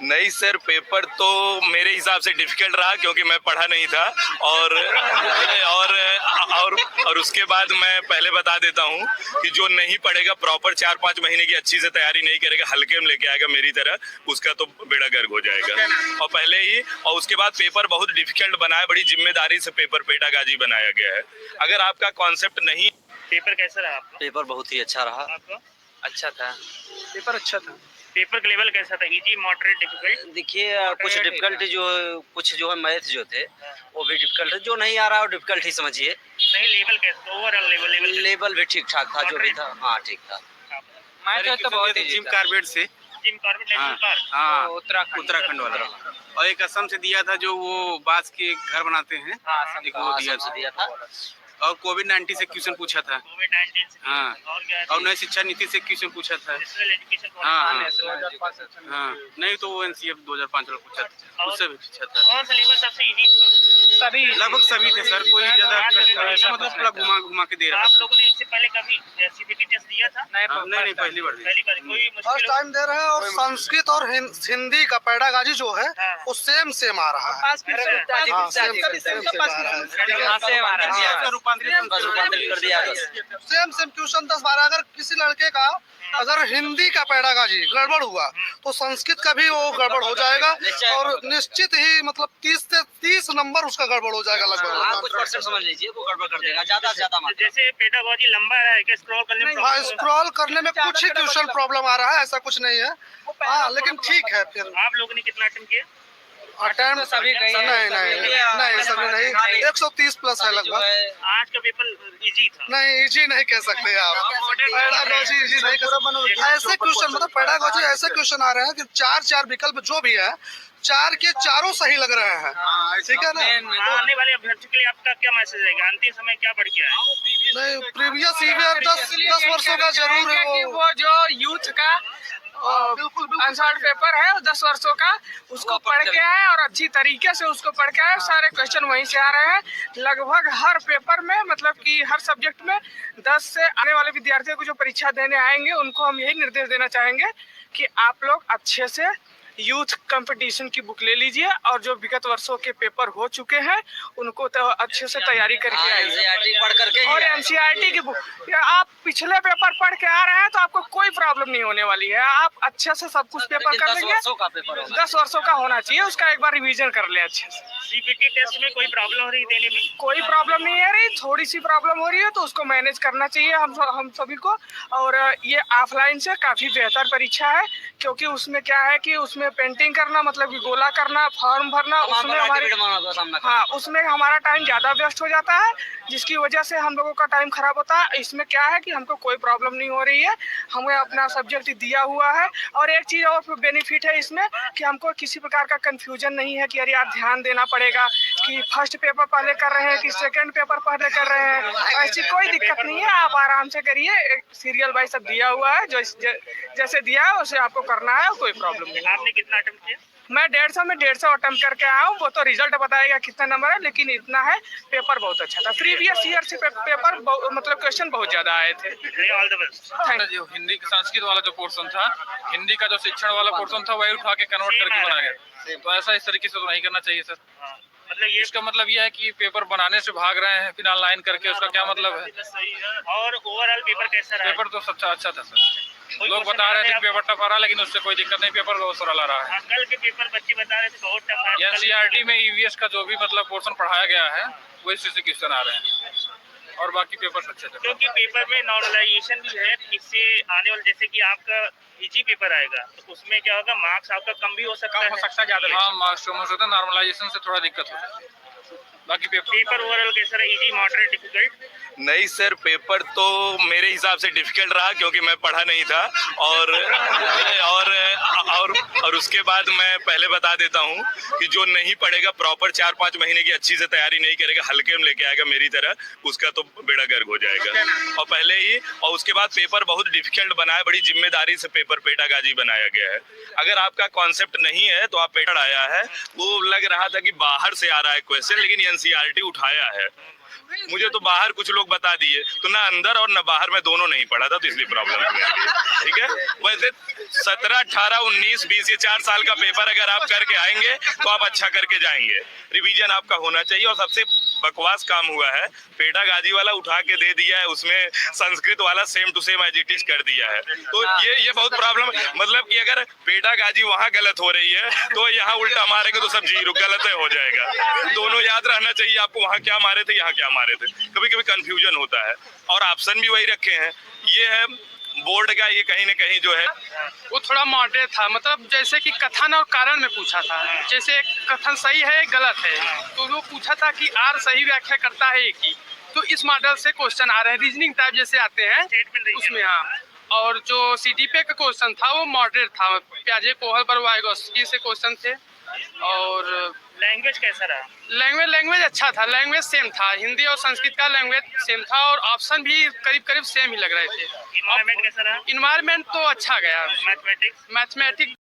नहीं sir, paper तो मेरे हिसाब से डिफिकल्ट रहा क्योंकि मैं पढ़ा नहीं था। और और और उसके बाद मैं पहले बता देता हूँ कि जो नहीं पढ़ेगा, प्रॉपर 4-5 महीने की अच्छी से तैयारी नहीं करेगा, हल्के में लेके आएगा मेरी तरह, उसका तो बेड़ा गर्क हो जाएगा। और पहले ही और उसके बाद पेपर बहुत डिफिकल्ट बना है, बड़ी जिम्मेदारी से पेपर पेडागाजी बनाया गया है। अगर आपका कॉन्सेप्ट नहीं। पेपर कैसा रहा आपका? पेपर बहुत ही अच्छा रहा। आपका अच्छा था। पेपर अच्छा था। पेपर का लेवल कैसा था? Easy, moderate, difficult? देखिए कुछ डिफिकल्ट जो है मैथ जो थे वो भी डिफिकल्ट है, जो नहीं आ रहा है वो डिफिकल्ट ही समझिए। नहीं, लेवल कैसा? ओवरऑल लेवल भी ठीक ठाक था, जो भी था। हाँ ठीक था। मैथ तो बहुत ही जिम कार्बेट से। Jim Corbett national park? हाँ, उत्तराखंड वाला। और एक असम से दिया था, जो वो बांस के घर बनाते हैं। हाँ, एक वो दिया था। और कोविड-19 से क्वेश्चन पूछा था। कोविड-19 से? हाँ। और क्या? और नई शिक्षा नीति से क्वेश्चन पूछा था। नेशनल एजुकेशन हाँ, पॉलिसी? हाँ। नहीं तो वो एनसीएफ 2005 वाला पूछा था, उससे भी पूछा था। कौन सा लेवल सबसे इजी था? सभी लगभग सभी थे सर, कोई ज्यादा मतलब पूरा घुमा के दे रहा आप था। लोगों ने इससे पहले कभी सीबीटी टेस्ट दिया था? नहीं, पहली बार पहली बार। कोई फर्स्ट मुश्किल? टाइम दे रहे हैं। और संस्कृत और हिंदी का पेडागाजी जो है वो सेम आ रहा है। हाँ, रूपांतरित कर दिया। Same tuition 10-12। अगर किसी लड़के का अगर हिंदी का पेडागाजी गड़बड़ हुआ तो संस्कृत का भी वो गड़बड़ हो जाएगा। और निश्चित ही मतलब 30 से 30 नंबर उसका गड़बड़ हो जाएगा लगभग। कुछ परसेंट समझ लीजिए वो गड़बड़ कर देगा, ज्यादा से ज्यादा मात्रा। जैसे पेडागोजी लंबा है क्या? स्क्रॉल करने में हाँ, स्क्रॉल करने में कुछ ही ट्यूशन प्रॉब्लम आ रहा है, ऐसा कुछ नहीं है। हाँ, लेकिन ठीक है। फिर आप लोगों ने कितना अटेम्प्ट किया? अटेम्प्ट सभी नहीं, सभी नहीं। 130 प्लस है लगभग। आज का पेपर इजी था? नहीं, इजी नहीं कह सकते आप। पेडागोजी इजी नहीं कह सकते। ऐसे क्वेश्चन मतलब पेडागोजी ऐसे क्वेश्चन आ रहे हैं कि 4 विकल्प जो भी है, 4 के चारों सही लग रहे हैं। ठीक है ना? आने वाले अभ्यर्थियों के लिए आपका क्या मैसेज रहेगा? अंतिम समय क्या पढ़ के आए? नहीं, प्रीवियस ईयर 10 वर्षों का जरूर है वो जो यूथ का आंसर पेपर है 10 वर्षों का, उसको पढ़ के आए और अच्छी तरीके से उसको पढ़ के आए। सारे क्वेश्चन वहीं से आ रहे हैं लगभग हर पेपर में, मतलब कि हर सब्जेक्ट में। 10 से आने वाले विद्यार्थियों को जो परीक्षा देने आएंगे उनको हम यही निर्देश देना चाहेंगे कि आप लोग अच्छे से यूथ कंपटीशन की बुक ले लीजिए और जो विगत वर्षों के पेपर हो चुके हैं उनको तो अच्छे से तैयारी करके आइए। पढ़ करके और एनसीईआरटी की बुक आप पिछले पेपर पढ़ के आ रहे हैं तो आपको कोई प्रॉब्लम नहीं होने वाली है। आप अच्छे से सब कुछ पेपर कर लेंगे। 10 वर्षों का होना चाहिए, उसका एक बार रिवीजन कर लें अच्छे से। सीबीटी टेस्ट में कोई प्रॉब्लम हो रही देने में? कोई प्रॉब्लम नहीं है रही, थोड़ी सी प्रॉब्लम हो रही है तो उसको मैनेज करना चाहिए हम सभी को। और ये ऑफलाइन से काफ़ी बेहतर परीक्षा है, क्योंकि उसमें क्या है कि उसमें पेंटिंग करना मतलब कि गोला करना, फॉर्म भरना, उसमें हमारा टाइम ज़्यादा वेस्ट हो जाता है, जिसकी वजह से हम लोगों का टाइम खराब होता है। इसमें क्या है कि हमको कोई प्रॉब्लम नहीं हो रही है, हमें अपना सब्जेक्ट दिया हुआ है। और एक चीज़ और बेनिफिट है इसमें कि हमको किसी प्रकार का कंफ्यूजन नहीं है कि अरे यार ध्यान देना पड़ेगा कि फर्स्ट पेपर पहले कर रहे हैं कि सेकंड पेपर पहले कर रहे हैं। ऐसी कोई दिक्कत नहीं है, आप आराम से करिए। एक सीरियल वाइज सब दिया हुआ है, जो जैसे दिया है उसे आपको करना है, कोई प्रॉब्लम नहीं। आपने कितना अटेम्प्ट किया? मैं 150 में 150 अटेम्प्ट करके आया हूँ। वो तो रिजल्ट बताएगा कितना नंबर है, लेकिन इतना है। पेपर बहुत अच्छा था। प्रीवियस ईयर से पेपर मतलब क्वेश्चन बहुत ज्यादा आए थे। All the best. जो हिंदी संस्कृत वाला जो पोर्शन था, हिंदी का जो शिक्षण वाला पोर्शन था, वही उठा के कन्वर्ट करके बना गया। तो ऐसा इस तरीके से तो नहीं करना चाहिए सर। मतलब ये इसका मतलब यह है कि पेपर बनाने से भाग रहे हैं, फिर ऑनलाइन करके, उसका क्या मतलब है? और ओवरऑल पेपर कैसा रहा? पेपर तो सबसे अच्छा था सर। लोग बता रहे थे कि पेपर टफ आ रहा है, लेकिन उससे कोई दिक्कत नहीं, पेपर बहुत सरल आ रहा है। कल के पेपर बच्चे बता रहे थे बहुत टफ है। एनसीईआरटी में ईवीएस का जो भी मतलब पोर्शन पढ़ाया गया है वही से क्वेश्चन आ रहे हैं, और बाकी पेपर अच्छे थे। क्योंकि पेपर में नॉर्मलाइजेशन भी है, इससे आने वाले जैसे कि आपका इजी पेपर आएगा तो उसमें क्या होगा, मार्क्स आपका कम भी हो सकता है। ज्यादा। हाँ, मार्क्स कम हो सकता है, नॉर्मलाइजेशन से थोड़ा दिक्कत होता है। बाकी पेपर ओवरऑल कैसा रहा? Easy, moderate, difficult? नहीं सर, पेपर तो मेरे हिसाब से डिफिकल्ट रहा क्योंकि मैं पढ़ा नहीं था। और उसके बाद मैं पहले बता देता हूँ कि जो नहीं पढ़ेगा, प्रॉपर 4-5 महीने की अच्छी से तैयारी नहीं करेगा, हल्के में लेके आएगा मेरी तरह, उसका तो बेड़ा गर्क हो जाएगा। और पहले ही और उसके बाद पेपर बहुत डिफिकल्ट बना है, बड़ी जिम्मेदारी से पेपर पेडागाजी बनाया गया है। अगर आपका कॉन्सेप्ट नहीं है तो आप पेपर आया है, वो लग रहा था कि बाहर से आ रहा है क्वेश्चन, लेकिन एनसीईआरटी उठाया है। मुझे तो बाहर कुछ लोग बता दिए, तो ना अंदर और ना बाहर, मैं दोनों नहीं पढ़ा था, तो इसलिए प्रॉब्लम है। ठीक है, वैसे 17, 18, 19, 20 ये 4 साल का पेपर अगर आप करके आएंगे तो आप अच्छा करके जाएंगे। रिवीजन आपका होना चाहिए। और सबसे बकवास काम हुआ है, पेटा गाजी वाला उठा के दे दिया है, उसमें संस्कृत वाला same to same as it is कर दिया है। तो ये बहुत प्रॉब्लम, मतलब कि अगर पेटा गाजी वहाँ गलत हो रही है तो यहाँ उल्टा मारेंगे तो सब जीरो गलत हो जाएगा। दोनों याद रहना चाहिए आपको, वहाँ क्या मारे थे, यहाँ क्या मारे थे, कभी कभी कंफ्यूजन होता है। और ऑप्शन भी वही रखे हैं। ये है बोर्ड का, ये कहीं ना कहीं जो है वो थोड़ा मॉडरेट था, मतलब जैसे कि कथन और कारण में पूछा था, जैसे एक कथन सही है गलत है, तो वो पूछा था कि आर सही व्याख्या करता है एक ही, तो इस मॉडल से क्वेश्चन आ रहे हैं, रीजनिंग टाइप जैसे आते हैं उसमें। हाँ, और जो सीडीपी का क्वेश्चन था वो मॉडरेट था, प्याजे कोहल पर वाइगोस्की से क्वेश्चन थे। और लैंग्वेज कैसा रहा? लैंग्वेज अच्छा था, लैंग्वेज सेम था, हिंदी और संस्कृत का लैंग्वेज सेम था, और ऑप्शन भी करीब करीब सेम ही लग रहे थे। इन्वायरमेंट कैसा रहा? इन्वायरमेंट तो अच्छा गया। मैथमेटिक्स? मैथमेटिक्स